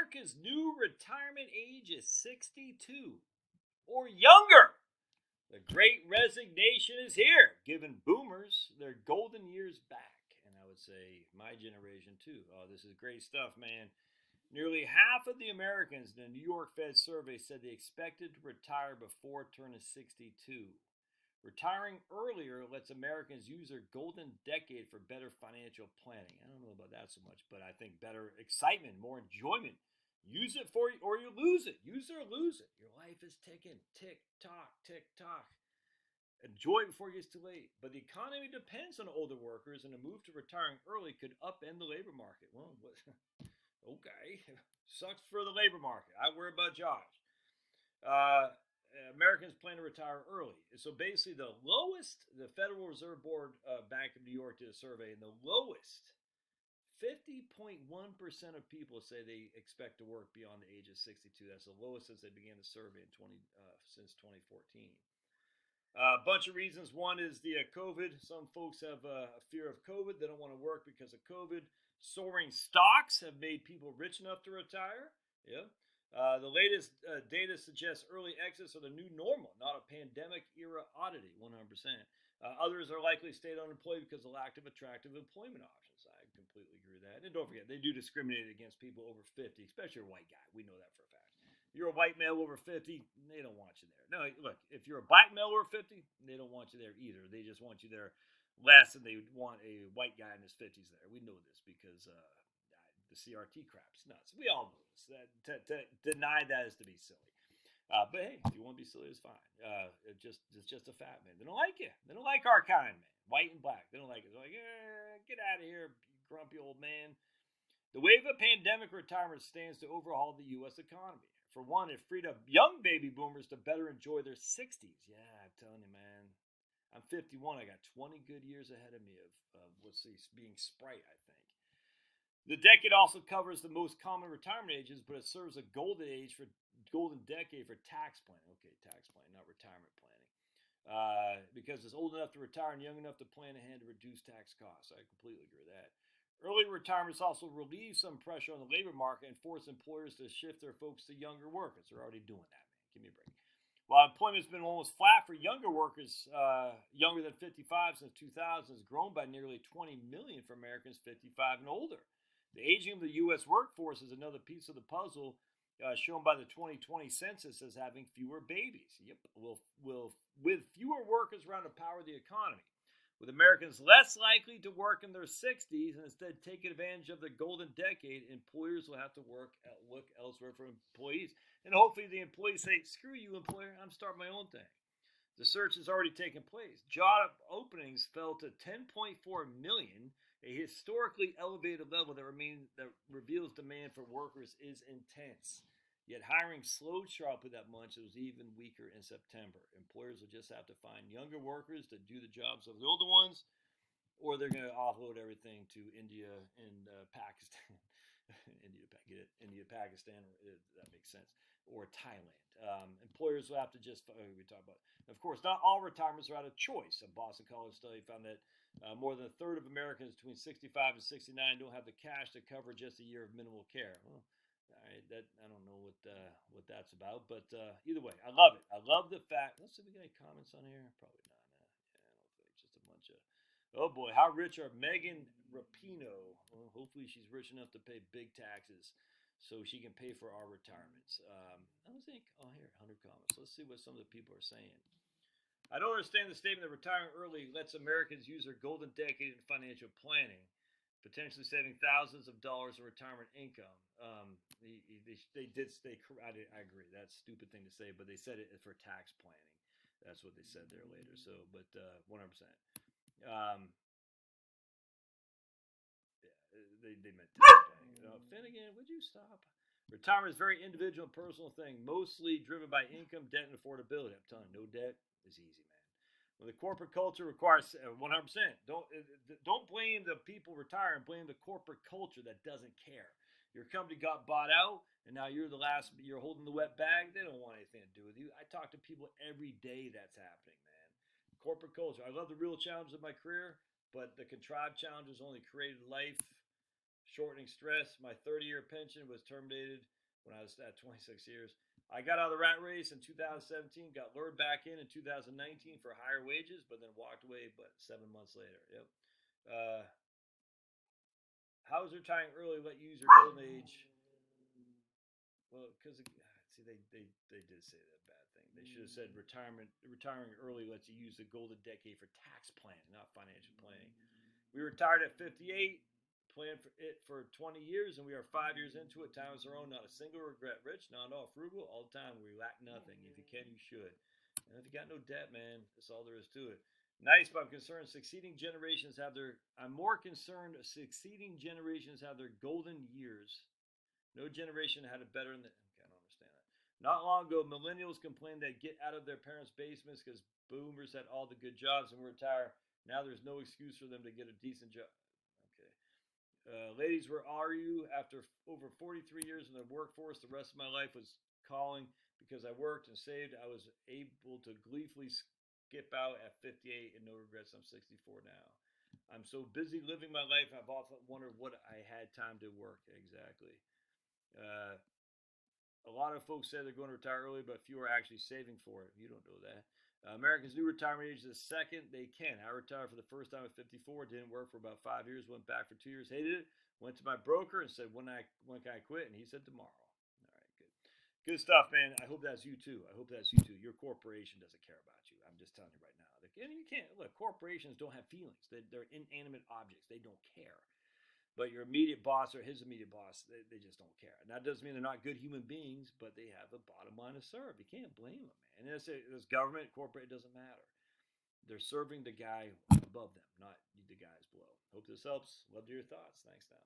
America's new retirement age is 62 or younger. The great resignation is here, giving boomers their golden years back. And I would say my generation too. Oh, this is great stuff, man. Nearly half of the Americans in the New York Fed survey said they expected to retire before turning 62. Retiring earlier lets Americans use their golden decade for better financial planning. I don't know about that so much, but I think better excitement, more enjoyment. Use it for or you lose it. Use it or lose it. Your life is ticking. Tick tock, tick tock. Enjoy it before it gets too late. But the economy depends on older workers, and a move to retiring early could upend the labor market. Well, okay. Sucks for the labor market. I worry about jobs. Americans plan to retire early. So basically, the Federal Reserve Board Bank of New York did a survey, and the lowest, 50.1% of people say they expect to work beyond the age of 62. That's the lowest since they began the survey since 2014. A bunch of reasons. One is the COVID. Some folks have a fear of COVID. They don't want to work because of COVID. Soaring stocks have made people rich enough to retire. Yeah. The latest data suggests early exits are the new normal, not a pandemic-era oddity, 100%. Others are likely to stay unemployed because of lack of attractive employment options. I completely agree with that. And don't forget, they do discriminate against people over 50, especially a white guy. We know that for a fact. You're a white male over 50, they don't want you there. No, look, if you're a black male over 50, they don't want you there either. They just want you there less than they would want a white guy in his 50s there. We know this because the CRT crap's nuts. We all know this. To deny that is to be silly. But hey, if you want to be silly, it's fine. It's just a fact, man. They don't like you. They don't like our kind, man. White and black. They don't like it. They're like, get out of here, grumpy old man. The wave of pandemic retirement stands to overhaul the U.S. economy. For one, it freed up young baby boomers to better enjoy their 60s. Yeah, I'm telling you, man. I'm 51. I got 20 good years ahead of me of being Sprite, I think. The decade also covers the most common retirement ages, but it serves a golden decade for tax planning. Okay, tax planning, not retirement planning. Because it's old enough to retire and young enough to plan ahead to reduce tax costs. I completely agree with that. Early retirements also relieve some pressure on the labor market and force employers to shift their focus to younger workers. They're already doing that, man. Give me a break. While employment's been almost flat for younger workers, younger than 55 since 2000 has grown by nearly 20 million for Americans 55 and older. The aging of the U.S. workforce is another piece of the puzzle shown by the 2020 census as having fewer babies. Yep, with fewer workers around to power the economy. With Americans less likely to work in their 60s and instead taking advantage of the golden decade, employers will have to look elsewhere for employees. And hopefully the employees say, screw you, employer, I'm starting my own thing. The search has already taken place. Job openings fell to 10.4 million, a historically elevated level that reveals demand for workers is intense. Yet hiring slowed sharply that month. It was even weaker in September. Employers will just have to find younger workers to do the jobs of the older ones, or they're going to offload everything to India and Pakistan. India, Pakistan, that makes sense, or Thailand. Employers will have to we talk about. Of course, not all retirements are out of choice. A Boston College study found that more than a third of Americans between 65 and 69 don't have the cash to cover just a year of minimal care. Well, all right, I don't know what that's about, but either way, I love it. I love the fact. Let's see if we got any comments on here. Probably not. Yeah, I don't think just a bunch of. Oh boy, how rich are Megan Rapinoe? Well, hopefully she's rich enough to pay big taxes, so she can pay for our retirements. I don't think. Oh, here, 100 comments. Let's see what some of the people are saying. I don't understand the statement that retiring early lets Americans use their golden decade in financial planning, potentially saving thousands of dollars in retirement income. They did stay. I agree. That's a stupid thing to say, but they said it for tax planning. That's what they said there later. So, but 100%. Yeah, they meant tax planning. Finnegan, would you stop? Retirement is a very individual and personal thing, mostly driven by income, debt, and affordability. I'm telling you, no debt is easy, man. When the corporate culture requires 100%, don't blame the people retiring. Blame the corporate culture that doesn't care. Your company got bought out, and now you're you're holding the wet bag. They don't want anything to do with you. I talk to people every day that's happening, man. Corporate culture. I love the real challenges of my career, but the contrived challenges only created life Shortening stress. My 30-year pension was terminated when I was at 26 years. I got out of the rat race in 2017, got lured back in 2019 for higher wages, but then walked away, but 7 months later. Yep. Uh, how is retiring early let you use your golden age? Well, because see, they did say that bad thing. They should have said retiring early lets you use the golden decade for tax planning, not financial planning. We retired at 58, planned for it for 20 years, and we are 5 years into it. Time is our own, not a single regret. Rich, not all frugal, all the time. We lack nothing. If you can, you should. And if you got no debt, man, that's all there is to it. Nice, but I'm concerned succeeding generations have their. I'm more concerned succeeding generations have their golden years. No generation had it better than. Okay, I don't understand that. Not long ago, millennials complained they'd get out of their parents' basements because boomers had all the good jobs and were retired. Now there's no excuse for them to get a decent job. Okay. Ladies, where are you? After over 43 years in the workforce, the rest of my life was calling because I worked and saved. I was able to gleefully skip out at 58 and no regrets. I'm 64 now. I'm so busy living my life, I've often wondered what I had time to work. Exactly. Uh, a lot of folks say they're going to retire early, but few are actually saving for it. You don't know that. Americans' new retirement age is the second they can. I retired for the first time at 54. Didn't work for about 5 years. Went back for 2 years. Hated it. Went to my broker and said, when can I quit? And he said, tomorrow. All right, good. Good stuff, man. I hope that's you too. I hope that's you too. Your corporation doesn't care about you. I'm just telling you right now. And you can't look. Corporations don't have feelings. They're inanimate objects. They don't care. But your immediate boss or his immediate boss, they just don't care. And that doesn't mean they're not good human beings, but they have a bottom line to serve. You can't blame them, man. And this government, corporate, it doesn't matter. They're serving the guy above them, not the guys below. Hope this helps. Love to hear your thoughts. Thanks now.